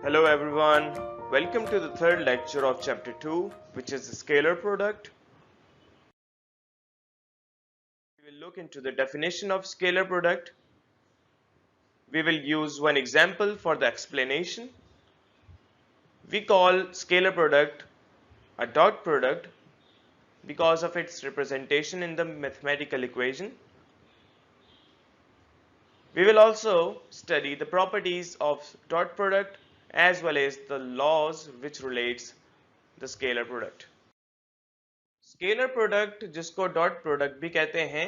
Hello everyone, welcome to the third lecture of chapter 2, which is the scalar product. We will look into the definition of scalar product. We will use one example for the explanation. We call scalar product a dot product because of its representation in the mathematical equation. We will also study the properties of dot product as well as the laws which relates the scalar product. Scalar product जिसको dot product भी कहते हैं,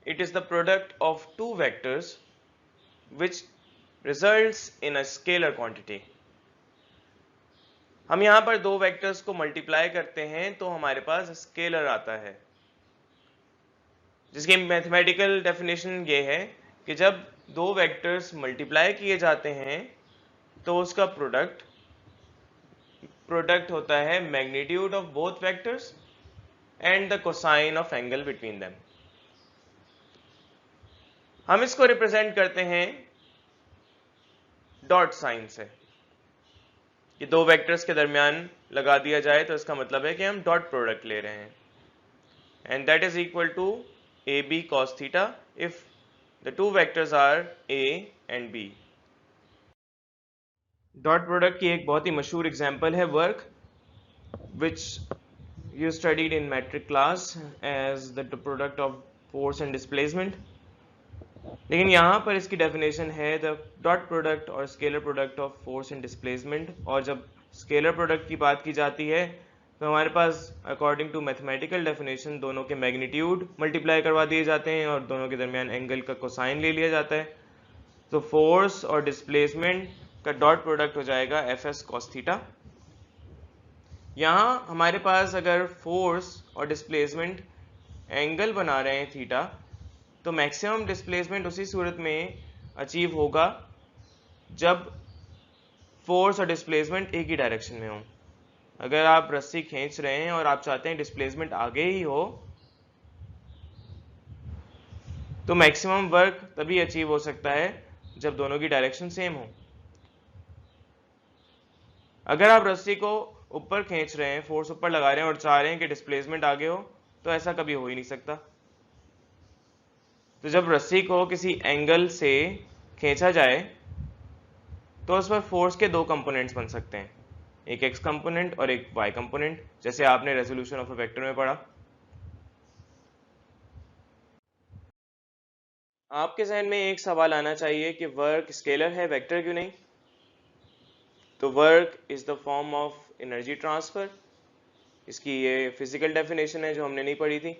it is the product of two vectors which results in a scalar quantity. हम यहां पर दो vectors को multiply करते हैं तो हमारे पास स्केलर आता है, जिसकी मैथमेटिकल डेफिनेशन ये है कि जब दो वेक्टर्स मल्टीप्लाई किए जाते हैं तो उसका प्रोडक्ट होता है magnitude of both vectors and the cosine of angle between them. हम इसको रिप्रेजेंट करते हैं डॉट साइन से. ये दो वेक्टर्स के दरमियान लगा दिया जाए तो इसका मतलब है कि हम डॉट प्रोडक्ट ले रहे हैं, and that is equal to A b cos theta if the two vectors are a and b. Dot product की एक बहुत ही मशहूर एग्जांपल है work, which you studied in metric class as the product of force and displacement. लेकिन यहाँ पर इसकी डेफिनेशन है द डॉट प्रोडक्ट और scalar product of force and displacement. और जब स्केलर प्रोडक्ट की बात की जाती है तो हमारे पास अकॉर्डिंग टू मैथमेटिकल डेफिनेशन दोनों के मैग्नीट्यूड मल्टीप्लाई करवा दिए जाते हैं और दोनों के दरमियान एंगल का कोसाइन ले लिया जाता है. तो फोर्स और डिस्प्लेसमेंट का डॉट प्रोडक्ट हो जाएगा एफ एस कॉस थीटा. यहाँ हमारे पास अगर फोर्स और डिस्प्लेसमेंट एंगल बना रहे हैं थीटा, तो मैक्सिमम डिस्प्लेसमेंट उसी सूरत में अचीव होगा जब फोर्स और डिस्प्लेसमेंट एक ही डायरेक्शन में हो. अगर आप रस्सी खींच रहे हैं और आप चाहते हैं डिस्प्लेसमेंट आगे ही हो, तो मैक्सिमम वर्क तभी अचीव हो सकता है जब दोनों की डायरेक्शन सेम हो. अगर आप रस्सी को ऊपर खींच रहे हैं, फोर्स ऊपर लगा रहे हैं और चाह रहे हैं कि डिस्प्लेसमेंट आगे हो, तो ऐसा कभी हो ही नहीं सकता. तो जब रस्सी को किसी एंगल से खींचा जाए तो उस पर फोर्स के दो कंपोनेंट्स बन सकते हैं, एक एक्स कंपोनेंट और एक वाई कंपोनेंट, जैसे आपने रेजोल्यूशन ऑफ अ वेक्टर में पढ़ा. आपके जहन में एक सवाल आना चाहिए कि वर्क स्केलर है, वेक्टर क्यों नहीं? तो work is the form of energy transfer. इसकी ये फिजिकल डेफिनेशन है जो हमने नहीं पढ़ी थी.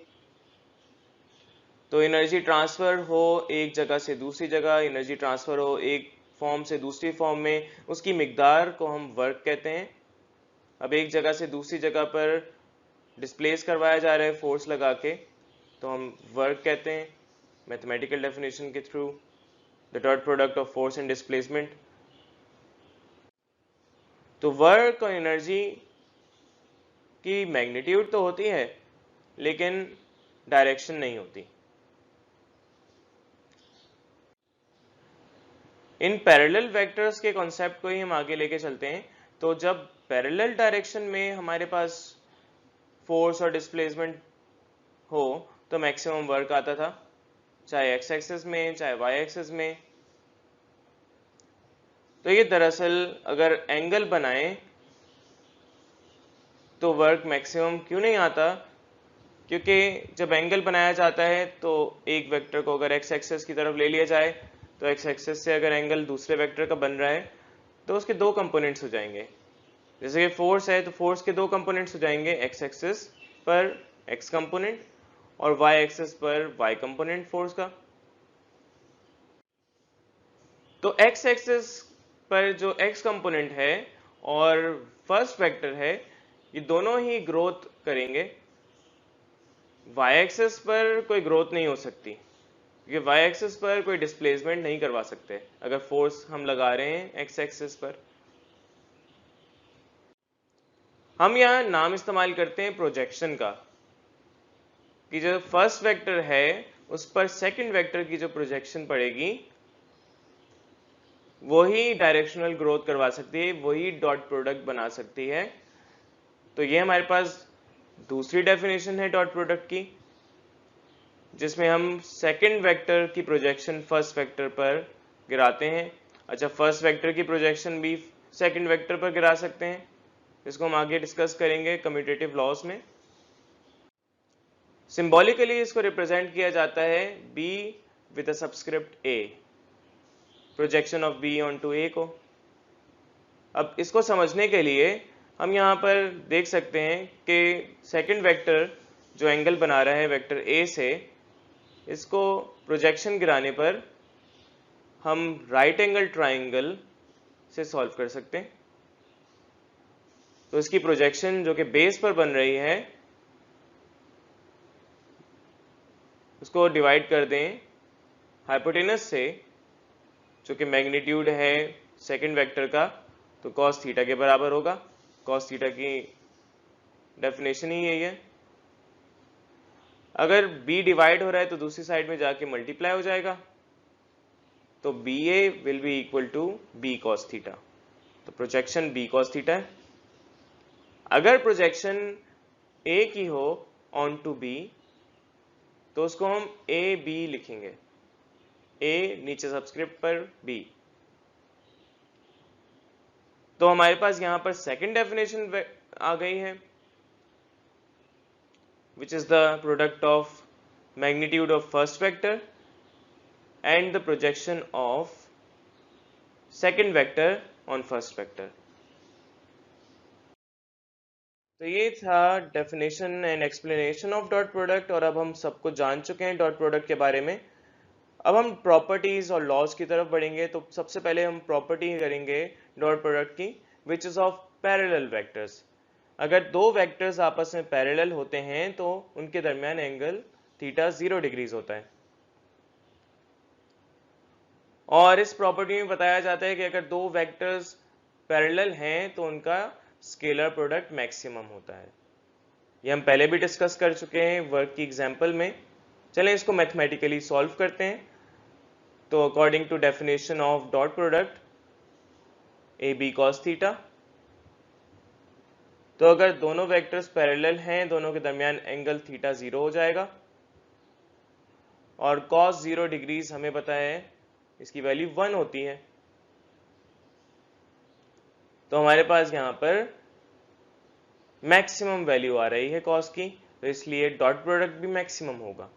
तो एनर्जी ट्रांसफर हो एक जगह से दूसरी जगह, एनर्जी ट्रांसफर हो एक फॉर्म से दूसरी फॉर्म में, उसकी मिकदार को हम वर्क कहते हैं. अब एक जगह से दूसरी जगह पर डिस्प्लेस करवाया जा रहा है फोर्स लगा के, तो हम वर्क कहते हैं मैथमेटिकल डेफिनेशन के through, the dot product of force and displacement. तो वर्क और एनर्जी की मैग्नीट्यूड तो होती है लेकिन डायरेक्शन नहीं होती. इन पैरेलल वेक्टर्स के कॉन्सेप्ट को ही हम आगे लेके चलते हैं. तो जब पैरेलल डायरेक्शन में हमारे पास फोर्स और डिस्प्लेसमेंट हो तो मैक्सिमम वर्क आता था, चाहे एक्स एक्सिस में चाहे वाई एक्सिस में. तो ये दरअसल अगर एंगल बनाएं तो वर्क मैक्सिमम क्यों नहीं आता? क्योंकि जब एंगल बनाया जाता है तो एक वेक्टर को अगर एक्स एक्सिस की तरफ ले लिया जाए तो एक्स एक्सिस से अगर एंगल दूसरे वेक्टर का बन रहा है तो उसके दो कंपोनेंट्स हो जाएंगे. जैसे कि फोर्स है तो फोर्स के दो कंपोनेंट्स हो जाएंगे, एक्स एक्सिस पर एक्स कंपोनेंट और वाई एक्सिस पर वाई कंपोनेंट फोर्स का. तो एक्स एक्सिस पर जो एक्स कंपोनेंट है और फर्स्ट वेक्टर है, ये दोनों ही ग्रोथ करेंगे. वाई एक्सिस पर कोई ग्रोथ नहीं हो सकती क्योंकि वाई एक्सिस पर कोई डिस्प्लेसमेंट नहीं करवा सकते अगर फोर्स हम लगा रहे हैं एक्स एक्सिस पर. हम यहाँ नाम इस्तेमाल करते हैं प्रोजेक्शन का, कि जो फर्स्ट वेक्टर है उस पर सेकंड वेक्टर की जो प्रोजेक्शन पड़ेगी वही डायरेक्शनल ग्रोथ करवा सकती है, वही डॉट प्रोडक्ट बना सकती है। तो ये हमारे पास दूसरी डेफिनेशन है डॉट प्रोडक्ट की, जिसमें हम सेकंड वेक्टर की प्रोजेक्शन फर्स्ट वेक्टर पर गिराते हैं। अच्छा, फर्स्ट वेक्टर की प्रोजेक्शन भी सेकंड वेक्टर पर गिरा सकते हैं, इसको हम आगे डिस्कस करेंगे कम्यूटेटिव लॉस में। सिंबॉलिकली इसको रिप्रेजेंट किया जाता है B with a subscript A, projection of B onto A को। अब इसको समझने के लिए हम यहाँ पर देख सकते हैं कि सेकंड वेक्टर जो एंगल बना रहा है वेक्टर ए से, इसको प्रोजेक्शन गिराने पर हम राइट एंगल ट्राइंगल से सॉल्व कर सकते हैं। तो इसकी प्रोजेक्शन जो कि बेस पर बन रही है, उसको डिवाइड कर दें हाइपोटेनस से, जो कि मैग्नीट्यूड है सेकंड वेक्टर का, तो कॉस थीटा के बराबर होगा। कॉस थीटा की डेफिनेशन ही यही है। अगर b डिवाइड हो रहा है तो दूसरी साइड में जाके मल्टीप्लाई हो जाएगा, तो b A will be equal to b cos theta. तो प्रोजेक्शन बी कॉस थीटा है। अगर प्रोजेक्शन ए की हो ऑन टू बी, तो उसको हम ए बी लिखेंगे, ए नीचे सबस्क्रिप्ट पर बी। तो हमारे पास यहां पर सेकंड डेफिनेशन आ गई है, which is the product of magnitude of first vector and the projection of second vector on first vector। तो ये था definition and explanation of dot product, और अब हम सब कुछ जान चुके हैं डॉट प्रोडक्ट के बारे में। अब हम प्रॉपर्टीज और लॉज की तरफ बढ़ेंगे। तो सबसे पहले हम प्रॉपर्टी करेंगे डॉट प्रोडक्ट की, which is of parallel vectors. अगर दो वेक्टर्स आपस में पैरेलल होते हैं तो उनके दरमियान एंगल थीटा 0 डिग्रीज होता है। और इस प्रॉपर्टी में बताया जाता है कि अगर दो वेक्टर्स पैरेलल हैं तो उनका स्केलर प्रोडक्ट मैक्सिमम होता है। ये हम पहले भी डिस्कस कर चुके हैं वर्क की एग्जांपल में। चलें इसको मैथमेटिकली सॉल्व करते हैं। तो according to definition of dot product a b cos theta, तो अगर दोनों वेक्टर्स पैरेलल हैं, दोनों के दरमियान एंगल थीटा 0 हो जाएगा, और कॉस 0 डिग्रीज हमें पता है इसकी वैल्यू 1 होती है। तो हमारे पास यहां पर मैक्सिमम वैल्यू आ रही है कॉस की, तो इसलिए डॉट प्रोडक्ट भी मैक्सिमम होगा।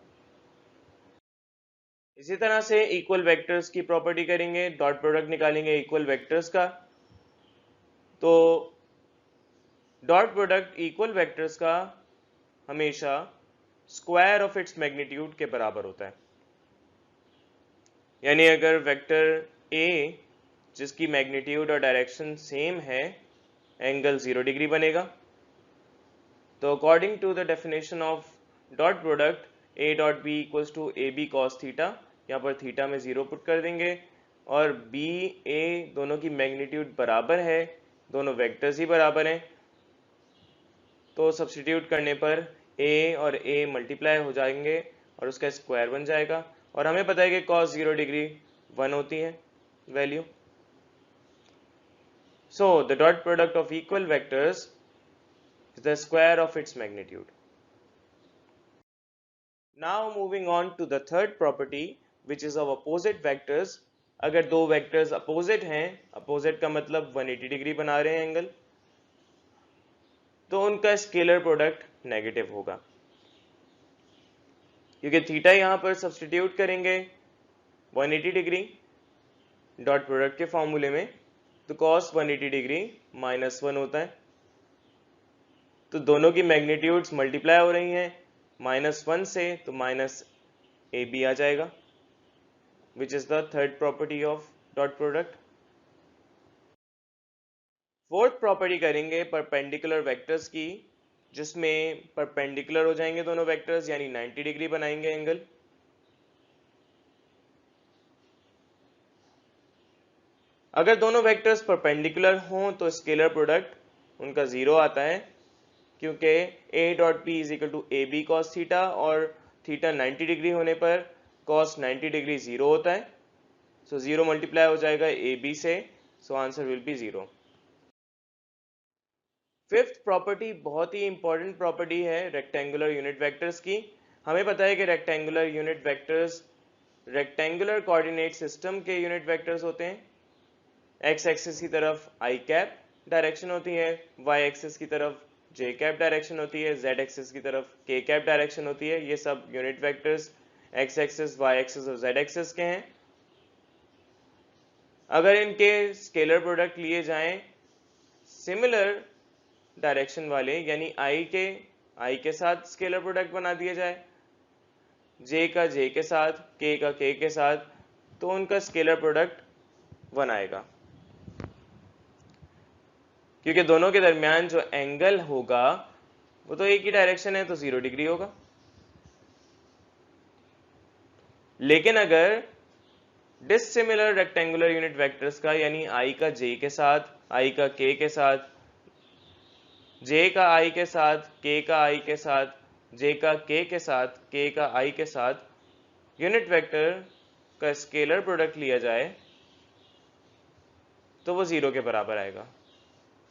इसी तरह से इक्वल वेक्टर्स की प्रॉपर्टी करेंगे, डॉट प्रोडक्ट निकालेंगे इक्वल वेक्टर्स का। तो डॉट प्रोडक्ट इक्वल वेक्टर्स का हमेशा स्क्वायर ऑफ इट्स मैग्नीट्यूड के बराबर होता है। यानी अगर वेक्टर ए जिसकी मैग्नीट्यूड और डायरेक्शन सेम है, एंगल 0 डिग्री बनेगा। तो according to the definition of dot product A dot b equals to A b cos theta, यहाँ पर थीटा में 0 पुट कर देंगे, और बी ए दोनों की मैग्नीट्यूड बराबर है, दोनों वेक्टर्स ही बराबर हैं, तो सब्स्टिट्यूट करने पर ए और ए मल्टीप्लाई हो जाएंगे और उसका स्क्वायर बन जाएगा। और हमें पता है कि cos 0 डिग्री 1 होती है value. So the dot product of equal vectors is the square of its magnitude. Now moving on to the third property, which is of opposite vectors। अगर दो वेक्टर्स अपोजिट हैं, अपोजिट का मतलब 180 degree बना रहे हैं एंगल, तो उनका स्केलर प्रोडक्ट नेगेटिव होगा, क्योंकि थीटा यहां पर सब्स्टिट्यूट करेंगे 180 डिग्री डॉट प्रोडक्ट के फॉर्मूले में, तो cos 180 डिग्री -1 होता है। तो दोनों की मैग्नीट्यूड्स मल्टीप्लाई हो रही हैं -1 से, तो माइनस ए बी आ जाएगा, विच is the third property of dot product. Fourth property करेंगे परपेंडिकुलर वेक्टर्स की, जिसमें परपेंडिकुलर हो जाएंगे दोनों वेक्टर्स, यानी 90 डिग्री बनाएंगे एंगल। अगर दोनों वेक्टर्स परपेंडिकुलर हों तो स्केलर प्रोडक्ट उनका 0 आता है, क्योंकि a dot B is equal to A b cos theta, और थीटा 90 डिग्री होने पर cos 90 डिग्री 0 होता है। सो 0 मल्टीप्लाई हो जाएगा ए बी से, so answer will be 0। Fifth property बहुत ही इंपॉर्टेंट प्रॉपर्टी है रेक्टेंगुलर यूनिट वेक्टर्स की। हमें पता है कि rectangular unit vectors rectangular coordinate system के यूनिट वेक्टर्स होते हैं। एक्स एक्सिस की तरफ आई कैप डायरेक्शन होती है, वाई एक्सिस की तरफ जे कैप डायरेक्शन होती है, जेड एक्सिस की तरफ के कैप डायरेक्शन होती है। ये सब unit vectors x axis, y axis और जेड एक्सिस के हैं। अगर इनके स्केलर प्रोडक्ट लिए जाएं सिमिलर डायरेक्शन वाले, यानी आई के साथ स्केलर प्रोडक्ट बना दिया जाए, जे का जे के साथ, के का के साथ, तो उनका स्केलर प्रोडक्ट 1 आएगा, क्योंकि दोनों के दरमियान जो एंगल होगा वो तो एक ही डायरेक्शन है, तो 0 डिग्री होगा। लेकिन अगर डिसिमिलर रेक्टेंगुलर यूनिट वेक्टर्स का, यानी आई का जे के साथ, आई का के साथ, जे का आई के साथ, के का आई के साथ, जे का के साथ, के का आई के साथ यूनिट वेक्टर का स्केलर प्रोडक्ट लिया जाए तो वो 0 के बराबर आएगा।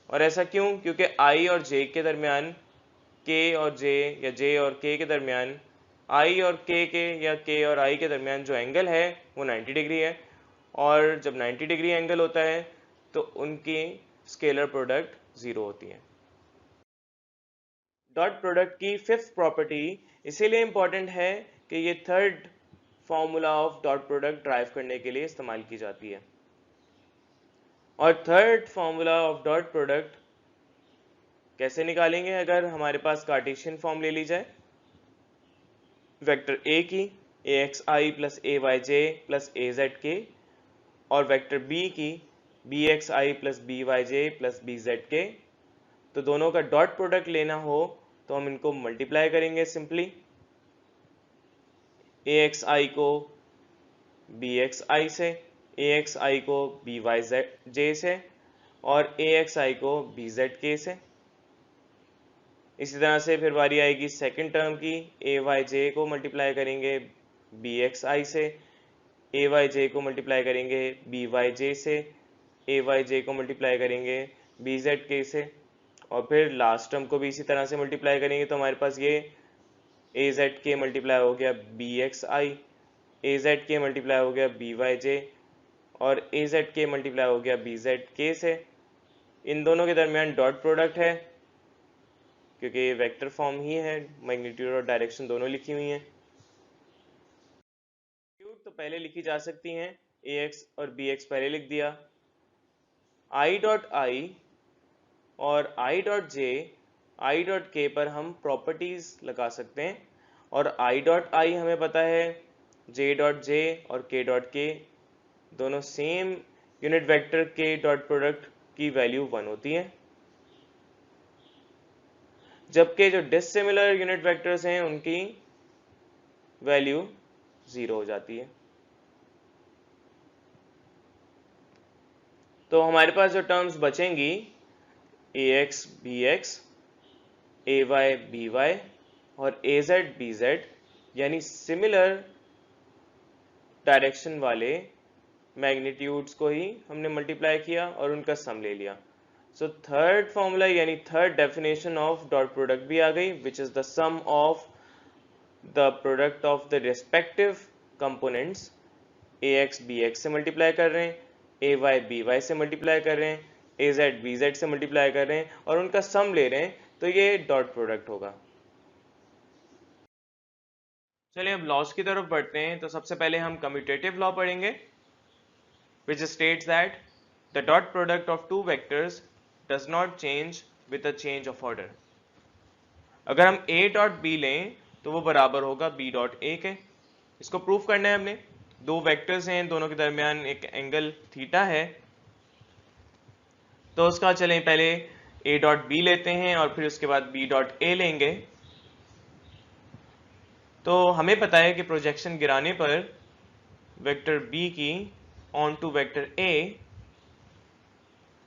और ऐसा क्यों? क्योंकि आई और जे के दरमियान, के और जे या जे और के दरमियान, आई और के या के और आई के दरमियान जो एंगल है वो 90 डिग्री है, और जब 90 डिग्री एंगल होता है तो उनकी स्केलर प्रोडक्ट 0 होती है। डॉट प्रोडक्ट की फिफ्थ प्रॉपर्टी इसीलिए इंपॉर्टेंट है कि ये third formula of dot product drive करने के लिए इस्तेमाल की जाती है। और third formula of dot product कैसे निकालेंगे? अगर हमारे पास कार्टेशियन फॉर्म ले ली जाए वेक्टर ए की, ए एक्स आई प्लस ए वाई जे प्लस ए जेड के, और वेक्टर बी की, बी एक्स आई प्लस बी वाई जे प्लस बी जेड के, तो दोनों का डॉट प्रोडक्ट लेना हो तो हम इनको मल्टीप्लाई करेंगे सिंपली। ए एक्स आई को बी एक्स आई से, ए एक्स आई को बी वाई जे से, और ए एक्स आई को बी जेड के से। इसी तरह से फिर बारी आएगी सेकंड टर्म की, ए वाई जे को मल्टीप्लाई करेंगे बी एक्स आई से, ए वाई जे को मल्टीप्लाई करेंगे बी वाई जे से, ए वाई जे को मल्टीप्लाई करेंगे बी जेड के से, और फिर लास्ट टर्म को भी इसी तरह से मल्टीप्लाई करेंगे। तो हमारे पास ये ए जेड के मल्टीप्लाई हो गया बी एक्स आई, ए जेड के मल्टीप्लाई हो गया बी वाई जे, और ए जेड के मल्टीप्लाई हो गया बी जेड के से। इन दोनों के दरमियान डॉट प्रोडक्ट है, क्योंकि ये वेक्टर फॉर्म ही है, मैग्नीट्यूड और डायरेक्शन दोनों लिखी हुई हैं। तो पहले लिखी जा सकती हैं, ए एक्स और बी एक्स पहले लिख दिया, आई डॉट आई और I dot J, I dot के पर हम प्रॉपर्टीज लगा सकते हैं, और आई डॉट आई हमें पता है जे डॉट जे और के डॉट के दोनों सेम यूनिट वेक्टर के डॉट प्रोडक्ट की वैल्यू 1 होती है, जबकि जो डिसिमिलर यूनिट वेक्टर्स हैं उनकी वैल्यू 0 हो जाती है। तो हमारे पास जो टर्म्स बचेंगी, ए एक्स बी एक्स, ए वाई बी वाई और ए जेड बी जेड, यानी सिमिलर डायरेक्शन वाले मैग्नीट्यूड्स को ही हमने मल्टीप्लाई किया और उनका सम ले लिया। सो थर्ड फॉर्मूला यानी third definition of dot product भी आ गई, which is the sum of the product of the respective components. A x b x से मल्टीप्लाई कर रहे हैं, ए वाई बी वाई से मल्टीप्लाई कर रहे हैं, ए जेड बी जेड से मल्टीप्लाई कर रहे हैं, और उनका सम ले रहे हैं, तो ये डॉट प्रोडक्ट होगा। चलिए अब लॉस की तरफ बढ़ते हैं। तो सबसे पहले हम कम्यूटेटिव लॉ पढ़ेंगे, which states that the dot product of two vectors does not change with a change of order। अगर हम a डॉट b लें तो वो बराबर होगा b डॉट a के। इसको प्रूफ करना है हमने। दो वेक्टर्स हैं, दोनों के दरमियान एक एंगल थीटा है, तो उसका चलें पहले a डॉट b लेते हैं और फिर उसके बाद b डॉट a लेंगे। तो हमें पता है कि प्रोजेक्शन गिराने पर वेक्टर b की on to vector a,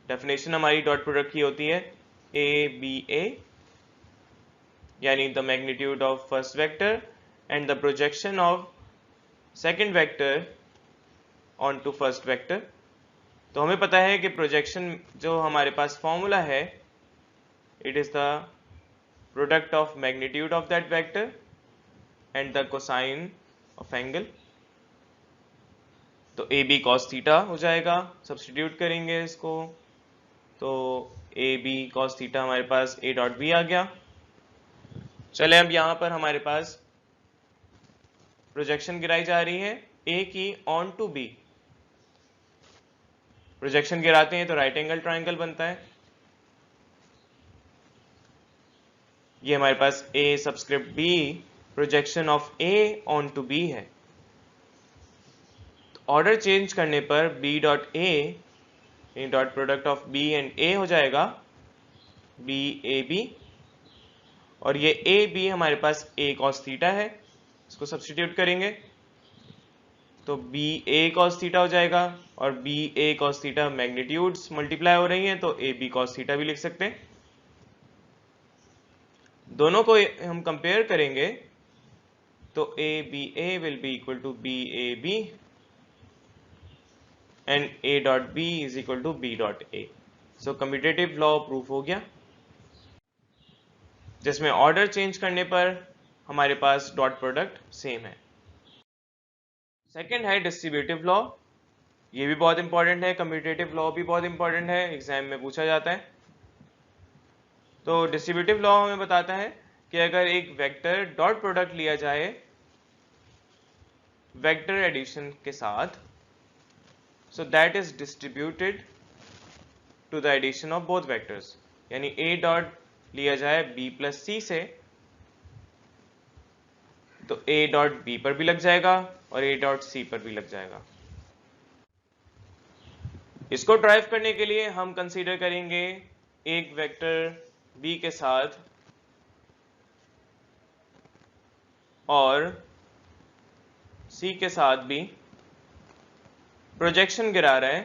definition हमारी डॉट प्रोडक्ट की होती है a b a, यानी the magnitude of first vector and the projection of second vector on to first vector. तो हमें पता है कि प्रोजेक्शन जो हमारे पास फॉर्मूला है, it is the product of magnitude of that vector and the cosine of angle. तो ए बी कॉस थीटा हो जाएगा, सब्सटीट्यूट करेंगे इसको, तो ए बी कॉस थीटा हमारे पास ए डॉट बी आ गया। चले अब यहां पर हमारे पास प्रोजेक्शन गिराई जा रही है ए की ऑन टू बी। प्रोजेक्शन गिराते हैं तो राइट एंगल ट्राइंगल बनता है। ये हमारे पास A subscript B projection of A onto B है। ऑर्डर चेंज करने पर B dot A dot product of B and A हो जाएगा बी ए बी, और ये ए बी हमारे पास ए कॉस थीटा है, इसको सब्स्टिट्यूट करेंगे तो बी ए कॉस थीटा हो जाएगा, और बी ए कॉस थीटा मैग्नीट्यूड्स मल्टीप्लाई हो रही हैं तो ए बी कॉस थीटा भी लिख सकते हैं। दोनों को हम कंपेयर करेंगे तो ए B A will be equal to B A B and A dot B is equal to B dot A. So commutative law proof हो गया, जिसमें ऑर्डर चेंज करने पर हमारे पास डॉट प्रोडक्ट सेम है। सेकंड है डिस्ट्रीब्यूटिव लॉ। ये भी बहुत इंपॉर्टेंट है, कम्यूटेटिव लॉ भी बहुत इंपॉर्टेंट है, एग्जाम में पूछा जाता है। तो डिस्ट्रीब्यूटिव लॉ हमें बताता है कि अगर एक वेक्टर डॉट प्रोडक्ट लिया जाए वेक्टर एडिशन के साथ, so that is distributed to the addition of both vectors. यानी ए डॉट लिया जाए बी प्लस सी से, तो ए डॉट बी पर भी लग जाएगा और ए डॉट सी पर भी लग जाएगा। इसको ड्राइव करने के लिए हम कंसीडर करेंगे एक वेक्टर बी के साथ और सी के साथ भी प्रोजेक्शन गिरा रहा है,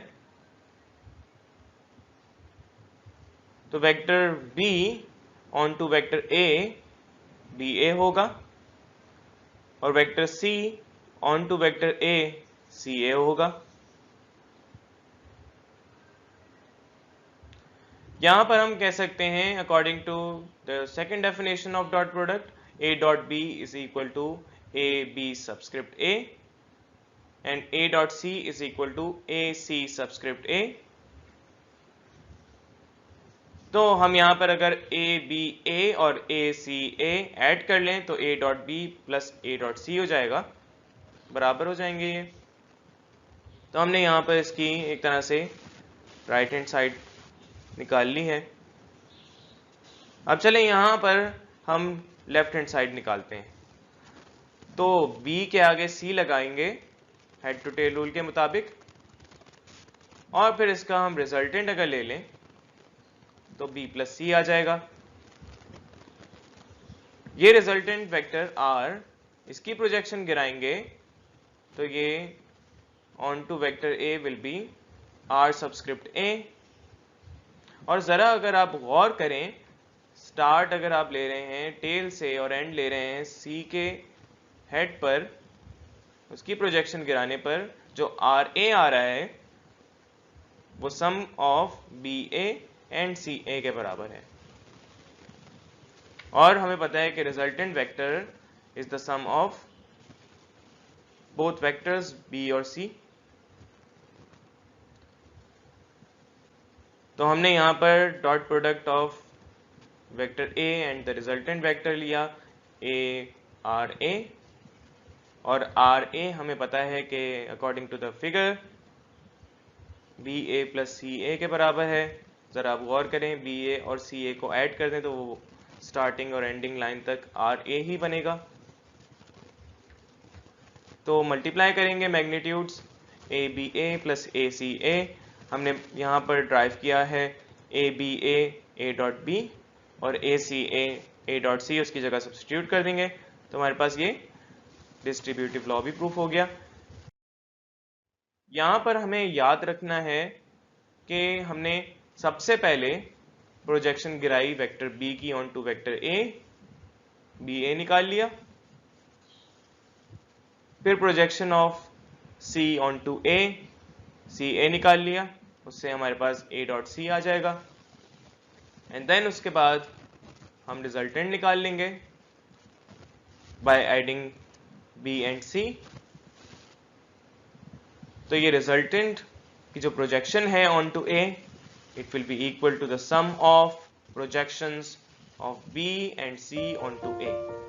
तो vector B on to vector A B A होगा और vector C on to vector A C A होगा। यहां पर हम कह सकते हैं according to the second definition of dot product, A dot B is equal to A B subscript A and A dot C is equal to A C subscript A. तो हम यहां पर अगर ए बी ए और ए सी ए ऐड कर लें तो A dot B plus A dot C हो जाएगा, बराबर हो जाएंगे ये। तो हमने यहां पर इसकी एक तरह से राइट हैंड साइड निकाल ली है। अब चलें यहां पर हम लेफ्ट हैंड साइड निकालते हैं। तो B के आगे C लगाएंगे हेड टू टेल रूल के मुताबिक, और फिर इसका हम रिजल्टेंट अगर ले लें तो B प्लस C आ जाएगा। ये रिजल्टेंट वेक्टर R, इसकी प्रोजेक्शन गिराएंगे तो ये on to vector A will be R subscript A। और जरा अगर आप गौर करें, स्टार्ट अगर आप ले रहे हैं टेल से और एंड ले रहे हैं सी के हेड पर, उसकी प्रोजेक्शन गिराने पर जो आर ए आ रहा है वो sum of B A and C A के बराबर है। और हमें पता है कि resultant vector is the sum of both vectors B और सी। तो हमने यहां पर dot product of vector A and the resultant vector लिया ए आर ए, और आर ए हमें पता है कि according to the figure B A plus C A के बराबर है। जरा आप गौर करें, बी ए और सी ए को ऐड कर दें तो वो स्टार्टिंग और एंडिंग लाइन तक आर ए ही बनेगा। तो मल्टीप्लाई करेंगे magnitudes A B A plus A C A. हमने यहाँ पर ड्राइव किया है A B A dot B और ए सी ए डॉट सी, उसकी जगह सब्स्टिट्यूट कर देंगे तो हमारे पास ये डिस्ट्रीब्यूटिव लॉ भी प्रूफ हो गया। यहाँ पर हमें याद रखना है कि हमने सबसे पहले प्रोजेक्शन गिराई वेक्टर बी की on to vector A, B A निकाल लिया, फिर projection of C on to A, C A निकाल लिया, उससे हमारे पास A डॉट C आ जाएगा। एंड देन उसके बाद हम रिजल्टेंट निकाल लेंगे by adding B and C। तो ये रिजल्टेंट की जो प्रोजेक्शन है on to A, it will be equal to the sum of projections of B and C onto A।